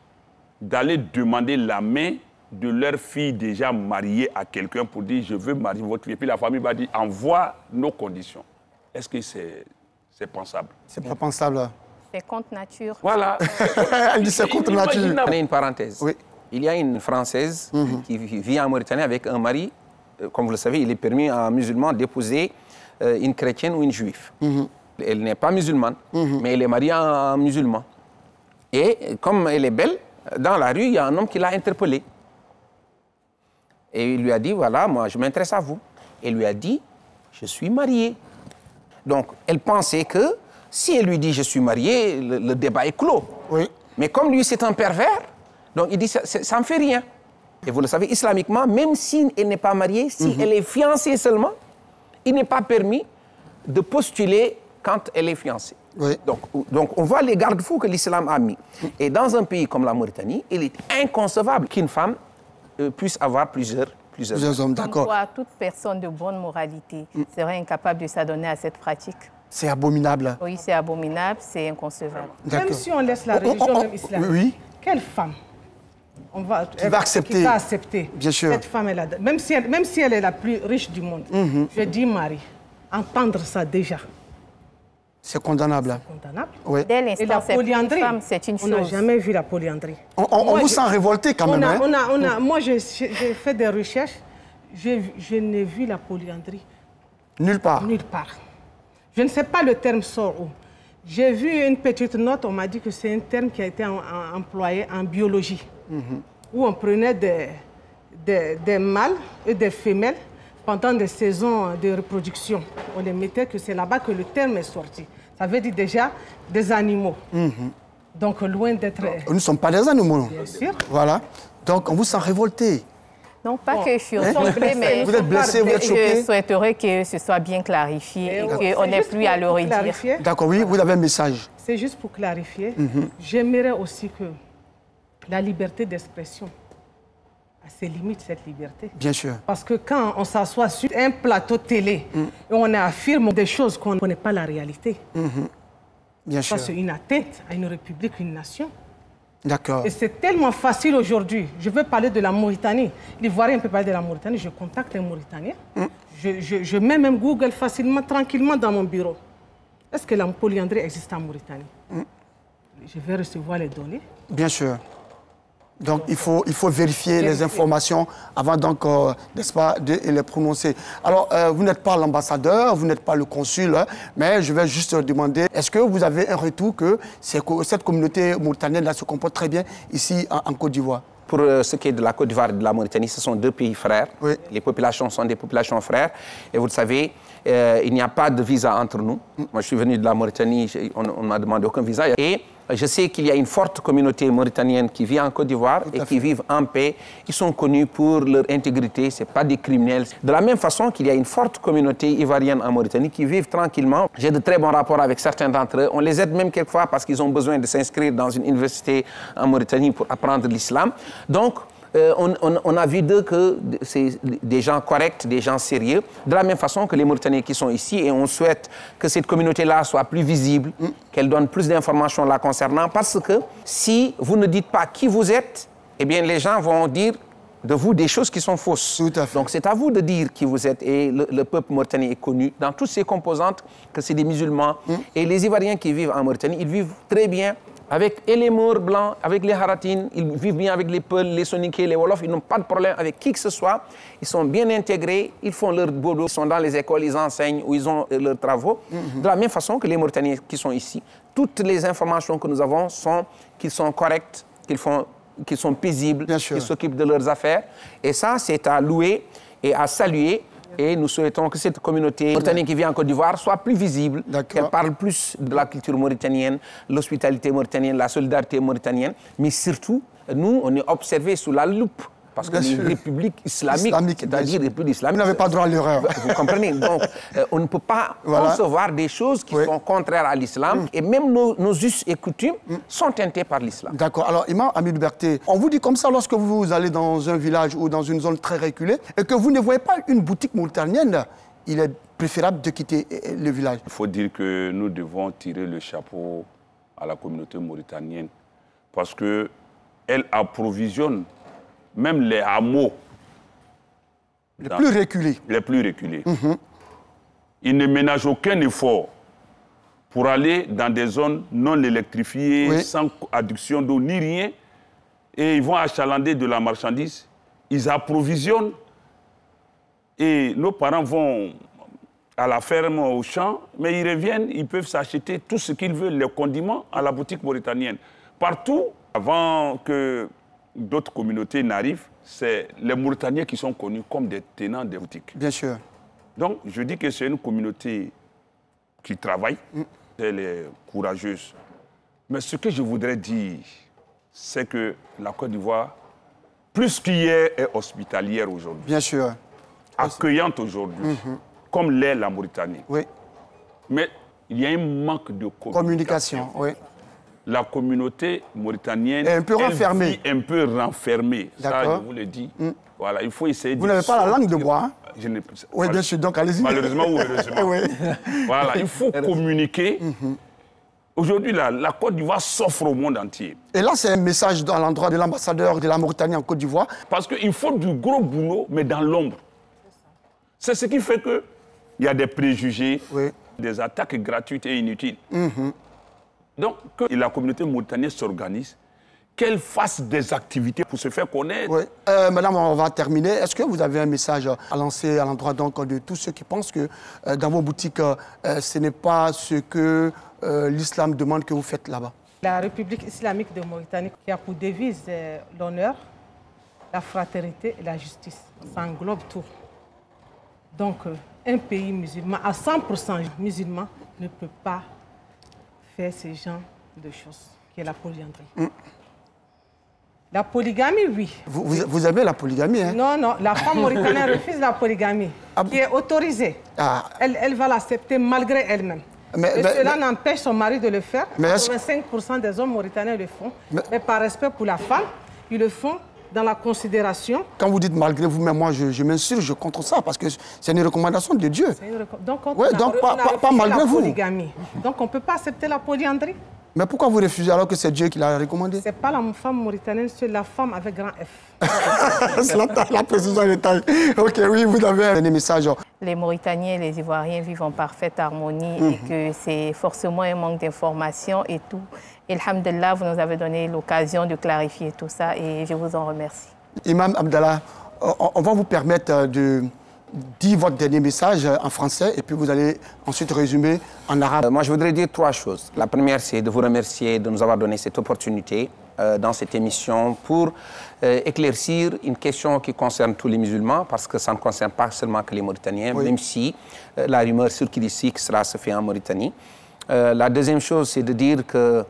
d'aller demander la main de leur fille déjà mariée à quelqu'un pour dire « je veux marier votre fille ». Et puis la famille va dire « envoie nos conditions ». Est-ce que c'est pensable? C'est pas pensable. C'est contre nature. Voilà. Elle dit c'est contre nature. On a une parenthèse. Oui. Il y a une Française qui vit en Mauritanie avec un mari. Comme vous le savez, il est permis à un musulman d'épouser une chrétienne ou une juive. Elle n'est pas musulmane, mais elle est mariée à un musulman. Et comme elle est belle, dans la rue, il y a un homme qui l'a interpellée. Et il lui a dit, voilà, moi, je m'intéresse à vous. Elle lui a dit, je suis mariée. Donc, elle pensait que si elle lui dit, je suis mariée, le débat est clos. Oui. Mais comme lui, c'est un pervers, donc il dit, ça ne me fait rien. Et vous le savez, islamiquement, même si elle n'est pas mariée, si elle est fiancée seulement, il n'est pas permis de postuler quand elle est fiancée. Oui. Donc on voit les garde-fous que l'islam a mis. Et dans un pays comme la Mauritanie, il est inconcevable qu'une femme puisse avoir plusieurs hommes. D'accord. Pourquoi toute personne de bonne moralité serait incapable de s'adonner à cette pratique? C'est abominable. Oui, c'est abominable, c'est inconcevable. Même si on laisse la religion même islamique, quelle femme qui va accepter, bien sûr. Cette femme, même si elle est la plus riche du monde, je dis Marie, entendre ça déjà. C'est condamnable. C'est condamnable. Oui. Dès l'instant, Et la polyandrie, c'est une chose. on n'a jamais vu la polyandrie. On vous sent révolté quand même. Moi, j'ai fait des recherches, je n'ai vu la polyandrie. Nulle part. Nulle part. Je ne sais pas le terme sort où. J'ai vu une petite note, on m'a dit que c'est un terme qui a été employé en biologie, où on prenait des mâles et des femelles pendant des saisons de reproduction. On les mettait, que c'est là-bas que le terme est sorti. Ça veut dire déjà des animaux. Donc loin d'être... Nous ne sommes pas des animaux. Bien sûr. Voilà. Donc on vous sent révolté. Non, pas que je suis ressemblée, mais vous êtes blessé, vous êtes choqué. Je souhaiterais que ce soit bien clarifié et qu'on n'ait plus à le redire. D'accord, oui, vous avez un message. C'est juste pour clarifier. J'aimerais aussi que la liberté d'expression a ses limites, cette liberté. Bien sûr. Parce que quand on s'assoit sur un plateau télé et on affirme des choses qu'on ne connaît pas la réalité, bien sûr. Ça, c'est une atteinte à une république, une nation. D'accord. Et c'est tellement facile aujourd'hui. Je veux parler de la Mauritanie. L'Ivoirien peut parler de la Mauritanie. Je contacte un Mauritanien. Je mets même Google facilement, tranquillement dans mon bureau. Est-ce que la polyandrie existe en Mauritanie? Je vais recevoir les données. Bien sûr. Donc il faut vérifier les informations avant donc, n'est-ce pas, de les prononcer. Alors, vous n'êtes pas l'ambassadeur, vous n'êtes pas le consul, hein, mais je vais juste demander, est-ce que vous avez un retour que cette communauté mauritanienne-là se comporte très bien ici en Côte d'Ivoire? Pour ce qui est de la Côte d'Ivoire et de la Mauritanie, ce sont deux pays frères. Oui. Les populations sont des populations frères. Et vous le savez, il n'y a pas de visa entre nous. Moi, je suis venu de la Mauritanie, on ne m'a demandé aucun visa. Et je sais qu'il y a une forte communauté mauritanienne qui vit en Côte d'Ivoire et qui vivent en paix. Ils sont connus pour leur intégrité, ce n'est pas des criminels. De la même façon qu'il y a une forte communauté ivoirienne en Mauritanie qui vivent tranquillement. J'ai de très bons rapports avec certains d'entre eux. On les aide même quelquefois parce qu'ils ont besoin de s'inscrire dans une université en Mauritanie pour apprendre l'islam. Donc, on a vu d'eux que c'est des gens corrects, des gens sérieux, de la même façon que les Mauritaniens qui sont ici, et on souhaite que cette communauté-là soit plus visible, qu'elle donne plus d'informations la concernant, parce que si vous ne dites pas qui vous êtes, eh bien les gens vont dire de vous des choses qui sont fausses. Tout à fait. Donc c'est à vous de dire qui vous êtes, et le peuple mauritanien est connu dans toutes ses composantes que c'est des musulmans, et les Ivoiriens qui vivent en Mauritanie, ils vivent très bien avec les Maures blancs, avec les Haratines, ils vivent bien avec les Peuls, les Soninké, les Wolofs, ils n'ont pas de problème avec qui que ce soit. Ils sont bien intégrés, ils font leur boulot, ils sont dans les écoles, ils enseignent ou ils ont leurs travaux. De la même façon que les Mauritaniens qui sont ici, toutes les informations que nous avons sont qu'ils sont corrects, qu'ils sont paisibles, qu'ils s'occupent de leurs affaires. Et ça, c'est à louer et à saluer. Et nous souhaitons que cette communauté mauritanienne qui vit en Côte d'Ivoire soit plus visible, qu'elle parle plus de la culture mauritanienne, l'hospitalité mauritanienne, la solidarité mauritanienne. Mais surtout, nous, on est observés sous la loupe. Parce que une république islamique, c'est-à-dire une république islamique... Vous n'avez pas droit à l'erreur. Vous comprenez? Donc, on ne peut pas concevoir des choses qui sont contraires à l'islam. Et même nos us et coutumes sont teintés par l'islam. D'accord. Alors, Imam Hamidou Berté, on vous dit comme ça lorsque vous allez dans un village ou dans une zone très reculée et que vous ne voyez pas une boutique mauritanienne, il est préférable de quitter le village. Il faut dire que nous devons tirer le chapeau à la communauté mauritanienne parce qu'elle approvisionne même les hameaux les plus reculés. Les plus reculés. Ils ne ménagent aucun effort pour aller dans des zones non électrifiées, sans adduction d'eau ni rien. Et ils vont achalander de la marchandise. Ils approvisionnent. Et nos parents vont à la ferme, au champ, mais ils reviennent, ils peuvent s'acheter tout ce qu'ils veulent, les condiments, à la boutique mauritanienne. Partout, avant que d'autres communautés n'arrivent, c'est les Mauritaniens qui sont connus comme des tenants des boutiques. Bien sûr. Donc, je dis que c'est une communauté qui travaille, elle est courageuse. Mais ce que je voudrais dire, c'est que la Côte d'Ivoire, plus qu'hier, est hospitalière aujourd'hui. Bien sûr. Accueillante aujourd'hui, comme l'est la Mauritanie. Oui. Mais il y a un manque de communication. Oui. La communauté mauritanienne est un peu renfermée. Un peu renfermée. Ça, je vous le dis. Voilà, il faut essayer de... Vous n'avez pas la langue de bois, hein? Oui, bien sûr, donc allez-y. Malheureusement ou heureusement. Oui. Voilà, il faut communiquer. Aujourd'hui, la Côte d'Ivoire s'offre au monde entier. Et là, c'est un message à l'endroit de l'ambassadeur de la Mauritanie en Côte d'Ivoire. Parce qu'il faut du gros boulot, mais dans l'ombre. C'est ce qui fait qu'il y a des préjugés, des attaques gratuites et inutiles. Donc, que la communauté mauritanienne s'organise, qu'elle fasse des activités pour se faire connaître. Oui. Madame, on va terminer. Est-ce que vous avez un message à lancer à l'endroit de tous ceux qui pensent que dans vos boutiques, ce n'est pas ce que l'islam demande que vous faites là-bas? La République islamique de Mauritanie qui a pour devise l'honneur, la fraternité et la justice. Ça englobe tout. Donc, un pays musulman, à 100% musulman, ne peut pas faire ce genre de choses, qui est la polyandrie. La polygamie, oui. Vous aimez la polygamie, hein? Non, non, la femme mauritanienne refuse la polygamie, qui est autorisée. Elle va l'accepter malgré elle-même. Et cela n'empêche son mari de le faire. 85% des hommes mauritaniens le font. Mais par respect pour la femme, ils le font dans la considération. Quand vous dites malgré vous, mais moi je m'insurge, je contre ça, parce que c'est une recommandation de Dieu. Donc, pas malgré vous. Polygamie. Donc on ne peut pas accepter la polyandrie. Mais pourquoi vous refusez alors que c'est Dieu qui l'a recommandé? Ce n'est pas la femme mauritanienne, c'est la femme avec grand F. C'est la précision en détail. Ok, oui, vous avez un message. les Mauritaniens et les Ivoiriens vivent en parfaite harmonie et que c'est forcément un manque d'informations et tout. Et alhamdulillah, vous nous avez donné l'occasion de clarifier tout ça et je vous en remercie. Imam Abdallah, on va vous permettre de dire votre dernier message en français et puis vous allez ensuite résumer en arabe. Moi, je voudrais dire 3 choses. La première, c'est de vous remercier de nous avoir donné cette opportunité dans cette émission pour éclaircir une question qui concerne tous les musulmans, parce que ça ne concerne pas seulement que les Mauritaniens, même si la rumeur circule ici que cela se fait en Mauritanie. La deuxième chose, c'est de dire que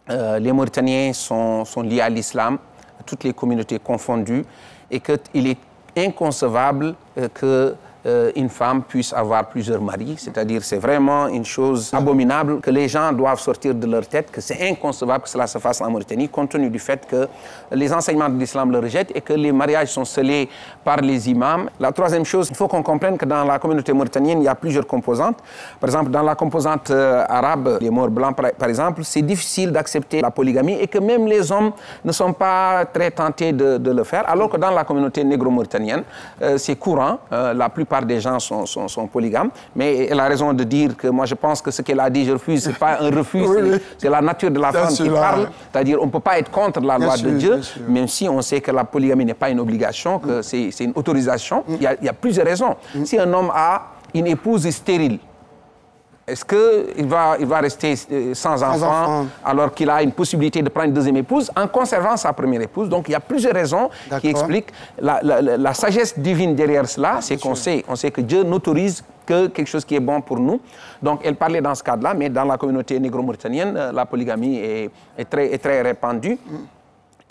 les Mauritaniens sont liés à l'islam, toutes les communautés confondues, et qu'il est inconcevable qu'une femme puisse avoir plusieurs maris, c'est-à-dire c'est vraiment une chose abominable que les gens doivent sortir de leur tête, que c'est inconcevable que cela se fasse en Mauritanie, compte tenu du fait que les enseignements de l'islam le rejettent et que les mariages sont scellés par les imams. La troisième chose, il faut qu'on comprenne que dans la communauté mauritanienne, il y a plusieurs composantes. Par exemple, dans la composante arabe, les Maures blancs par exemple, c'est difficile d'accepter la polygamie et que même les hommes ne sont pas très tentés de le faire, alors que dans la communauté négro-mauritanienne, c'est courant, la plupart des gens sont polygames, mais elle a raison de dire que moi je pense que ce qu'elle a dit, je refuse, ce n'est pas un refus, c'est la nature de la femme qui parle, c'est-à-dire on ne peut pas être contre la loi de Dieu, même si on sait que la polygamie n'est pas une obligation, que c'est une autorisation. Il y a plusieurs raisons. Si un homme a une épouse stérile, est-ce qu'il va rester sans enfant alors qu'il a une possibilité de prendre une deuxième épouse en conservant sa première épouse? Donc il y a plusieurs raisons qui expliquent la sagesse divine derrière cela. C'est qu'on sait que Dieu n'autorise que quelque chose qui est bon pour nous. Donc elle parlait dans ce cadre-là, mais dans la communauté négro-mauritanienne, la polygamie est très répandue.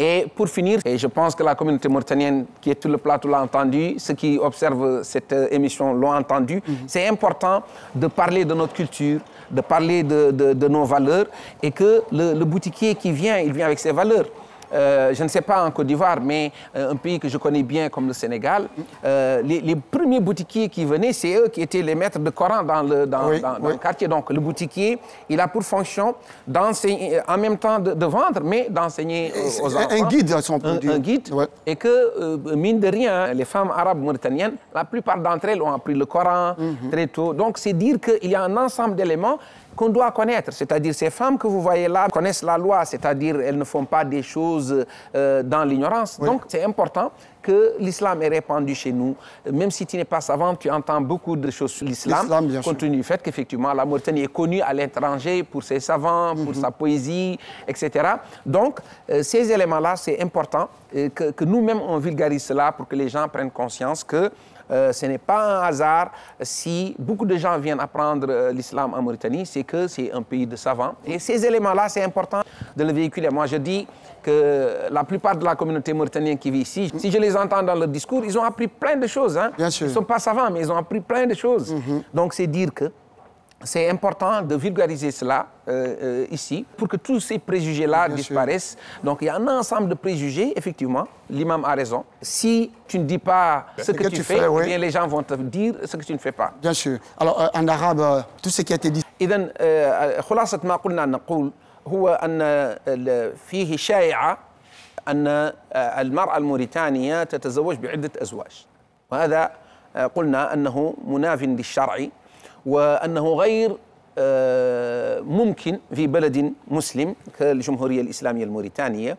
Et pour finir, et je pense que la communauté mauritanienne qui est sur le plateau l'a entendu, ceux qui observent cette émission l'ont entendu, c'est important de parler de notre culture, de parler de nos valeurs, et que le boutiquier qui vient, il vient avec ses valeurs. Je ne sais pas en Côte d'Ivoire, mais un pays que je connais bien comme le Sénégal, les premiers boutiquiers qui venaient, c'est eux qui étaient les maîtres de Coran dans le quartier. Donc le boutiquier, il a pour fonction d'enseigner, en même temps de vendre, mais d'enseigner aux enfants. Un guide, un guide. Et que, mine de rien, les femmes arabes mauritaniennes, la plupart d'entre elles ont appris le Coran très tôt. Donc c'est dire qu'il y a un ensemble d'éléments qu'on doit connaître, c'est-à-dire ces femmes que vous voyez là connaissent la loi, c'est-à-dire elles ne font pas des choses dans l'ignorance. Donc c'est important que l'islam est répandu chez nous. Même si tu n'es pas savant, tu entends beaucoup de choses sur l'islam, compte tenu du fait qu'effectivement la Mauritanie est connue à l'étranger pour ses savants, pour sa poésie, etc. Donc ces éléments-là, c'est important que nous-mêmes on vulgarise cela pour que les gens prennent conscience que ce n'est pas un hasard si beaucoup de gens viennent apprendre l'islam en Mauritanie, c'est que c'est un pays de savants. Et ces éléments-là, c'est important de le véhiculer. Moi, je dis que la plupart de la communauté mauritanienne qui vit ici, si je les entends dans leur discours, ils ont appris plein de choses. Hein. Ils ne sont pas savants, mais ils ont appris plein de choses. Donc, c'est dire que c'est important de vulgariser cela ici pour que tous ces préjugés-là disparaissent. Donc il y a un ensemble de préjugés, effectivement. L'imam a raison. Si tu ne dis pas ce que tu fais, eh bien, les gens vont te dire ce que tu ne fais pas. Bien sûr. Alors en arabe, tout ce qui a été dit. إذن خلاصة ما قلنا نقول هو أن فيه شائعة أن المرأة الموريتانية تتزوج بعدة أزواج، وهذا قلنا أنه مناف للشرع وأنه غير ممكن في بلد مسلم كالجمهورية الإسلامية الموريتانية.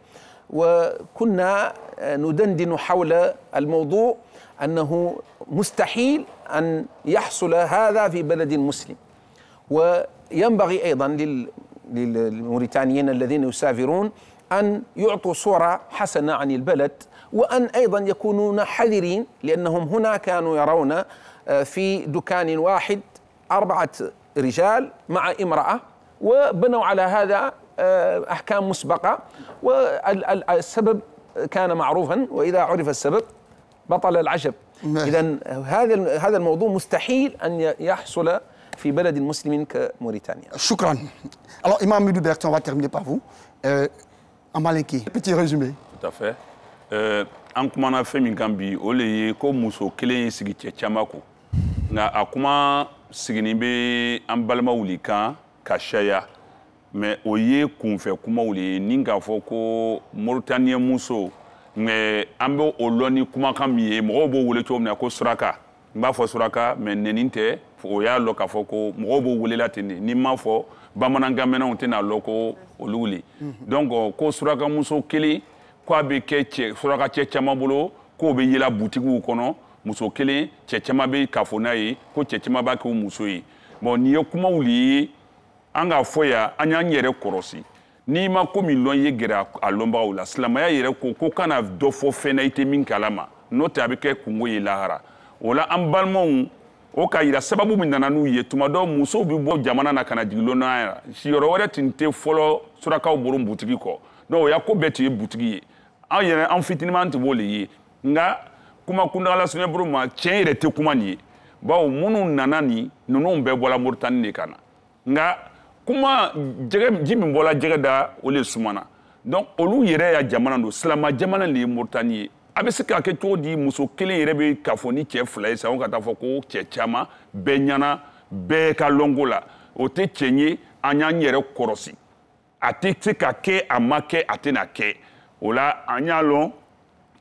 وكنا ندندن حول الموضوع أنه مستحيل أن يحصل هذا في بلد مسلم، وينبغي أيضا للموريتانيين الذين يسافرون أن يعطوا صورة حسنة عن البلد، وأن أيضا يكونون حذرين، لأنهم هنا كانوا يرون في دكان واحد 4 رجال مع امرأة، وبنوا على هذا أحكام مسبقة، والسبب كان معروفا، وإذا عرف السبب بطل العجب. إذن هذا الموضوع مستحيل أن يحصل في بلد مسلم كموريتانيا. Shukran. Alors, Imam Midou Bertin, on va terminer par vous. En malinké, petit résumé. Tout à fait. En kumana fɛn min kan bi o le ye ko muso kelen ye sigi cɛ caman ko nka a kuma sigini bɛ an balima wuli kan ka caya mɛ o ye kunfɛ kumaw le ye ni k'a fɔ ko Mauritaniens muso mɛ an bɛ o lɔn ni kumakan min ye mɔgɔw b'o wele cogo min na ko suraka n b'a fɔ suraka mais nɛni tɛ o y'a lɔ k'a fɔ ko mɔgɔw b'o welela ten de n'i m'a fɔ bamanankanmɛnnaw tɛna lɔ ko olu wuli donc ko surakamuso kelen k'a bɛ kɛ suraka cɛ caman bolo k'o bɛ yela butigiw kɔnɔ muso kelen cɛ caman bɛ kafo n'a ye ko cɛ caman b'a kɛ o muso ye bon nin ye kumaw de ye an k'a fɔ yan an y'an yɛrɛ kɔrɔsi n'i ma ko min lɔn i ye gɛrɛ a lɔnbagaw la silamɛya yɛrɛ ko kana dɔ fɔ fɛn na i tɛ min kalama n'o tɛ a bɛ kɛ kungo ye lahara o la an balimaw o ka yira sababu min nana n'u ye tuma dɔ musow bɛ bɔ jamana na ka na jigin lɔnnaya siyɔrɔ wɛrɛ tun tɛ fɔlɔ surakaw bolo butigi kɔ donc o y'a ko bɛɛ tun ye butigi ye an yɛrɛ an fitiniman tun b'o de ye nka kuma kuntagala sunjata ma tiɲɛ yɛrɛ tɛ kuma nin ye bawo minnu nana nin ninnu bɛɛ bɔla Moritani de ka na nka kuma ji min bɔla jɛgɛ da o le sumana donc olu yɛrɛ ya jamana don silama jamana de ye Moritani ye a bɛ se k'a kɛ cogo di muso kelen yɛrɛ bɛ k'a fɔ ni cɛ fila ye sisan ka taa fɔ ko cɛ caman bɛɛ ɲɛna bɛɛ ka lɔnko la o tɛ tiɲɛ ye an y'an yɛrɛ kɔrɔsi a tɛ se ka kɛ a ma kɛ a tɛna kɛ o la an y'a lɔn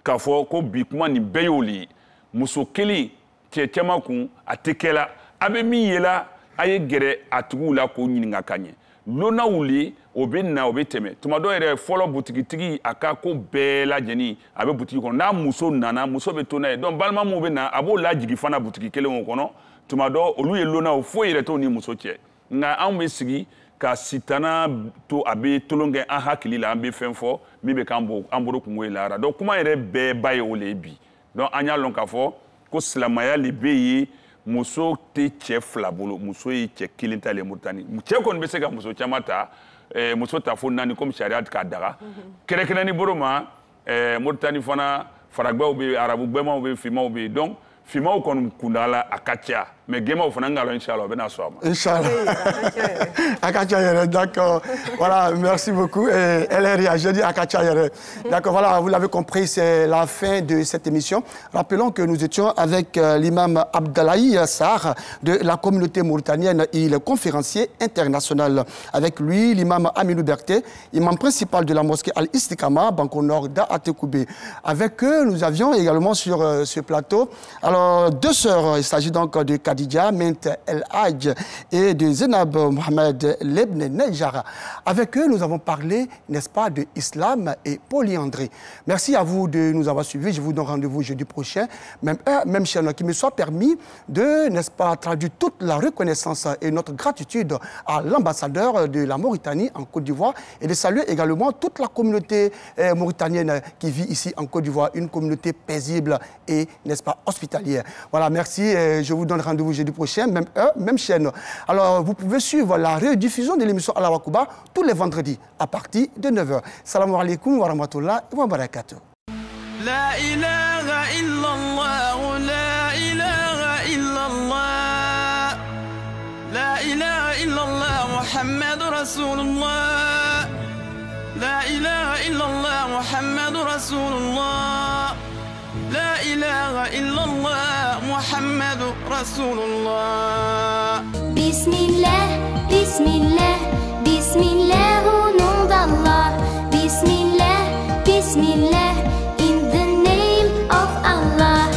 k'a fɔ ko bi kuma nin bɛɛ y'o le ye muso kelen cɛ caman kun a tɛ kɛla a bɛ min yela a ye gɛrɛ a tigiw la k'o ɲininka ka ɲɛ lonnaw le o bɛ na o bɛ tɛmɛ tuma dɔ yɛrɛ fɔlɔ butigitigi a ka ko bɛɛ lajɛlen a bɛ butigi kɔnɔ n'a muso nana muso bɛ to n'a ye donc balima minnu bɛ na a b'o lajigi fana butigi kelen o kɔnɔ tuma dɔ olu ye lonnaw foyi yɛrɛ t'o ni muso cɛ nka anw bɛ sigi ka sitana to a bɛ tolon kɛ an hakili la an bɛ fɛn fɔ min bɛ k'an bolo kungo ye lahara donc kuma yɛrɛ bɛɛ ba ye o le ye bi donc an y'a lɔn k'a fɔ ko silamɛya le bɛ yen muso tɛ cɛ fila bolo muso ye cɛ kelen ta le Moritani cɛ kɔni bɛ se ka muso caman ta muso ta fo naani komi sariya k'a daga kɛrɛkɛrɛnni bolo ma Moritani fana faragbaw bɛ yen arabu gbɛmaw bɛ yen fimaw bɛ yen donc fimaw kɔni kundala a ka ca mais gɛmaw fana ngalɔ inchallah o bɛna sɔn a ma. Inchallah a ka ca yɛrɛ d'accord voilà merci beaucoup et elle est réagi dit a ka ca yɛrɛ d'accord voilà vous l'avez compris c'est la fin de cette émission rappelons que nous étions avec l'imam Abdallahi Sarr de la communauté mauritanienne il est conférencier international avec lui l'imam Aminou Berté imam principal de la mosquée Al-Istiqama Banco Nord d'Atekoubé avec eux nous avions également sur ce plateau alors deux sœurs il s'agit donc de Khadija Mint El Hadj et de Zainab Mohamed Lebne Nejara. Avec eux, nous avons parlé, n'est-ce pas, de islam et polyandrie. Merci à vous de nous avoir suivis. Je vous donne rendez-vous jeudi prochain, même chaîne qui me soit permis de, n'est-ce pas, traduire toute la reconnaissance et notre gratitude à l'ambassadeur de la Mauritanie en Côte d'Ivoire et de saluer également toute la communauté mauritanienne qui vit ici en Côte d'Ivoire, une communauté paisible et, n'est-ce pas, hospitalière. Voilà, merci. Je vous donne rendez-vous jeudi prochain, même heure, même chaîne. Alors, vous pouvez suivre la rediffusion de l'émission Allahu Akbar tous les vendredis à partir de 9h. Salam alaikum wa rahmatullah wa barakatuh. La ilaha illallah, la ilaha illallah, la ilaha illallah, Muhammad Rasulullah, la ilaha illallah, Muhammad Rasulullah. لا إله إلا الله محمد رسول الله بسم الله بسم الله بسم الله au nom d'Allah بسم الله بسم الله in the name of Allah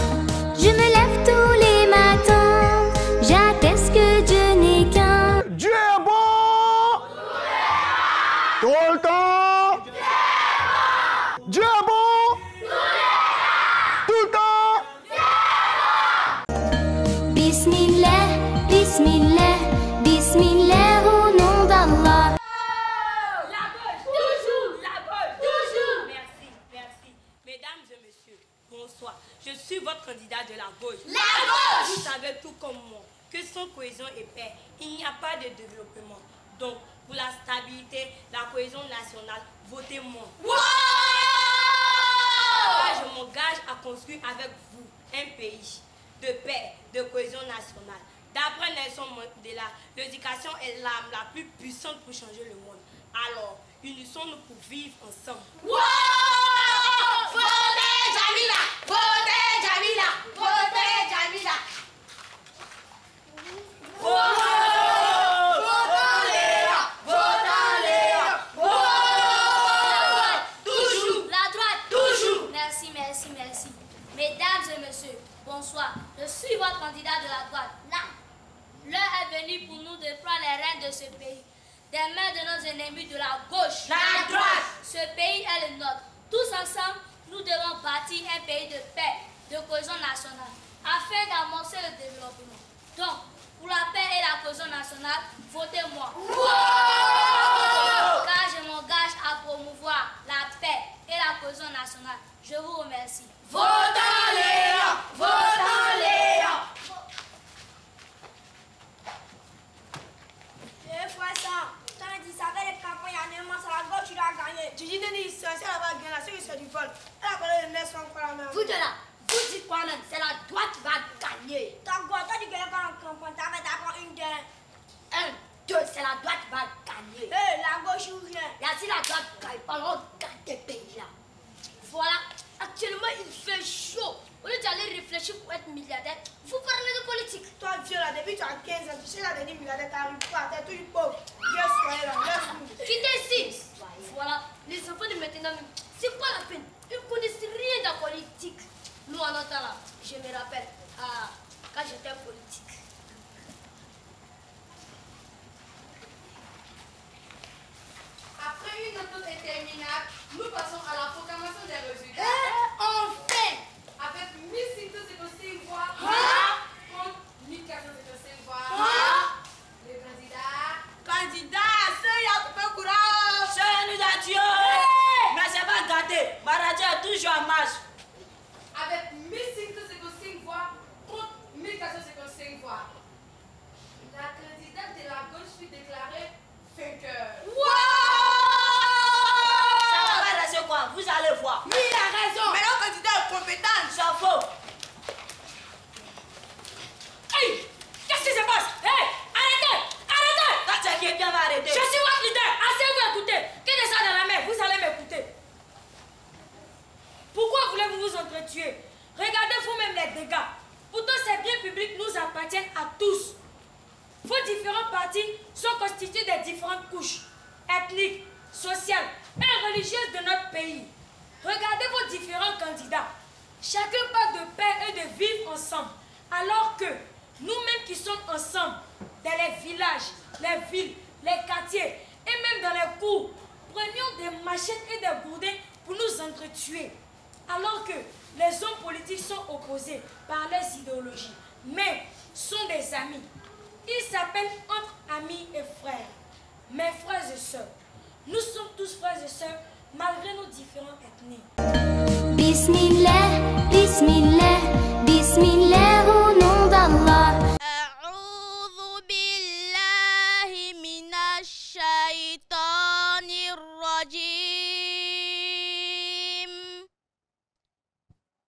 je me lève tous les matins j'atteste que Dieu n'est qu'un Dieu est bon tout le temps Dieu est bon Bismillah, Bismillah, Bismillah au nom d'Allah. La gauche, toujours, la gauche, toujours. Merci, merci. Mesdames et messieurs, bonsoir. Je suis votre candidat de la gauche. La gauche! Vous savez tout comme moi que sans cohésion et paix, il n'y a pas de développement. Donc, pour la stabilité, la cohésion nationale, votez moi. Wow! Je m'engage à construire avec vous un pays de paix, de cohésion nationale. D'après Nelson Mandela, l'éducation est l'arme la plus puissante pour changer le monde. Alors, unissons-nous pour vivre ensemble. Wow! Votez Jamila! Votez Jamila! Votez Jamila! Toujours! La droite! Toujours! Merci, merci, merci. Mesdames et messieurs, bonsoir. Je suis votre mains de ce pays, des mains de nos ennemis de la gauche, la droite. Ce pays est le nôtre. Tous ensemble, nous devons bâtir un pays de paix, de cohésion nationale, afin d'amorcer le développement. Donc, pour la paix et la cohésion nationale, votez-moi. Car je m'engage à promouvoir la paix et la cohésion nationale. Je vous remercie. Votons Léon! Votons Léon! Quand il savait les campagnes annuellement, c'est la gauche qui doit gagner. Tu dis Denis, c'est elle va gagner, c'est qui c'est du vol. Elle a parlé de Nelson encore la même. Vous deux là, vous dites quoi même? C'est la droite qui va gagner. T'as quoi? Toi tu gagnes quand on campagne, t'avais d'abord une gain. 1, 2, c'est la droite qui va gagner. Hé, la gauche ou rien? Et si la droite gagne pas, on gagne des pays là. Voilà, actuellement il fait chaud. Au lieu d'aller réfléchir pour être milliardaire, vous parlez de politique. Toi, vieux là, depuis tu as 15 ans, tu sais là, devenir milliardaire, t'arrives pas, t'es toujours pauvre. Dieu soit là, laisse-nous. Quittez ici. Voilà, les enfants de maintenant, c'est pas la peine. Ils ne connaissent rien de la politique. Nous, en notre temps là, je me rappelle, quand j'étais politique. Après une auto interminable, nous passons à la proclamation des résultats. Enfin! Avec 1555 voix contre 1455 voix. Le candidat. C'est un peu courage. C'est nous a tués. Mais c'est pas gâté. Maradja est toujours en marche. Avec 1555 voix contre 1455 voix. La candidate de la gauche fut déclarée vainqueur. Ça va rester quoi? Vous allez voir. Oui, il a raison. Mais notre candidat est compétent. C'est faux. Hey! Qu'est-ce qui se passe? Hey! Arrêtez! Arrêtez! Quand c'est quelqu'un va arrêter. Je suis votre leader. Assez vous écouter. Qu'est-ce que ça dans la main? Vous allez m'écouter. Pourquoi voulez-vous vous entretuer? Regardez vous-même les dégâts. Pourtant, ces biens publics nous appartiennent à tous. Vos différents partis sont constitués des différentes couches ethniques, sociales et religieuses de notre pays. Regardez vos différents candidats. Chacun parle de paix et de vivre ensemble. Alors que nous-mêmes qui sommes ensemble, dans les villages, les villes, les quartiers et même dans les cours, prenions des machettes et des bourdins pour nous entretuer. Alors que les hommes politiques sont opposés par leurs idéologies, mais sont des amis. Ils s'appellent entre amis et frères. Mes frères et sœurs, nous sommes tous frères et sœurs malgré nos différentes ethnies. Bismillah, Bismillah, Bismillah au nom d'Allah. أعوذ بالله من الشيطان الرجيم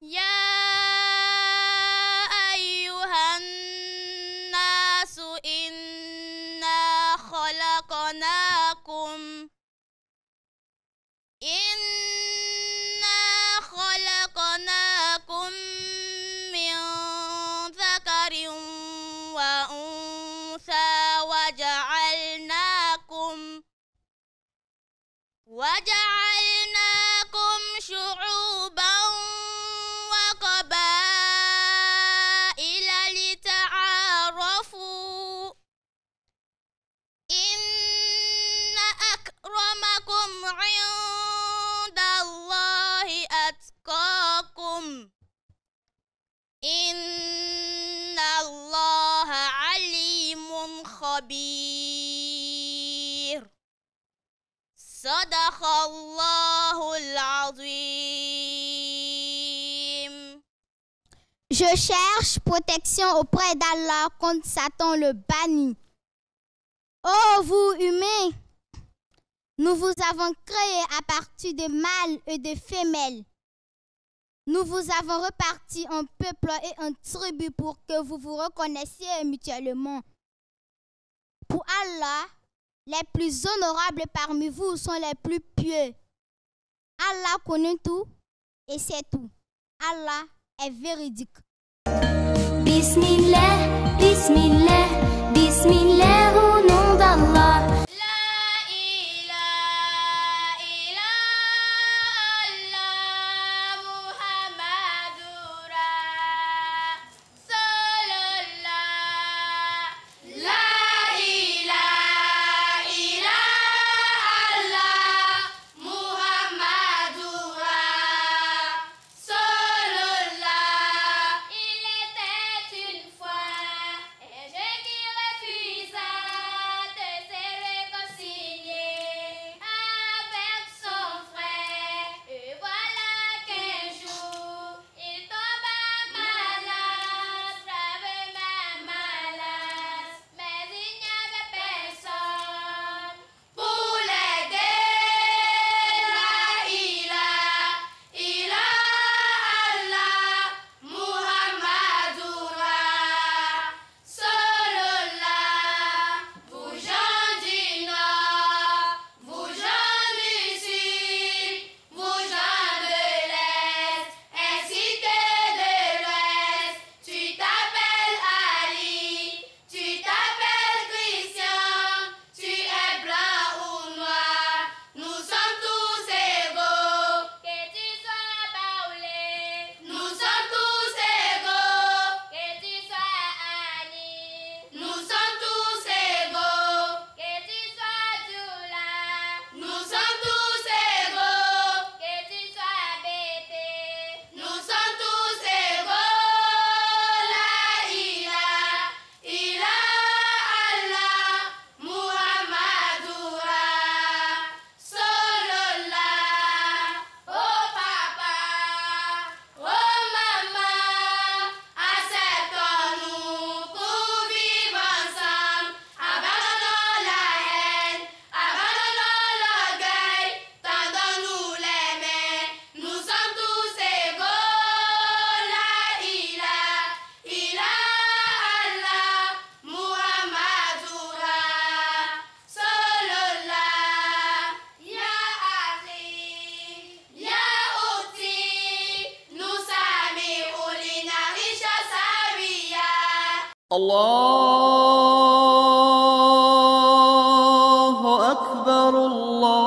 يا أيها الناس إنا خلقناكم من ذكر وأنثى وجعلناكم شعوبا وقبائل لتعارفوا إن أكرمكم عند الله أتقاكم إن الله عليم خبير صدق الله العظيم. Je cherche protection auprès d'Allah contre Satan le banni. Ô vous humains, nous vous avons créé à partir de mâles et de femelles. Nous vous avons repartis en peuple et en tribu pour que vous vous reconnaissiez mutuellement. Pour Allah, les plus honorables parmi vous sont les plus pieux. Allah connaît tout et sait tout. Allah est véridique. Bismillah, Bismillah, Bismillah au nom d'Allah. La الله أكبر الله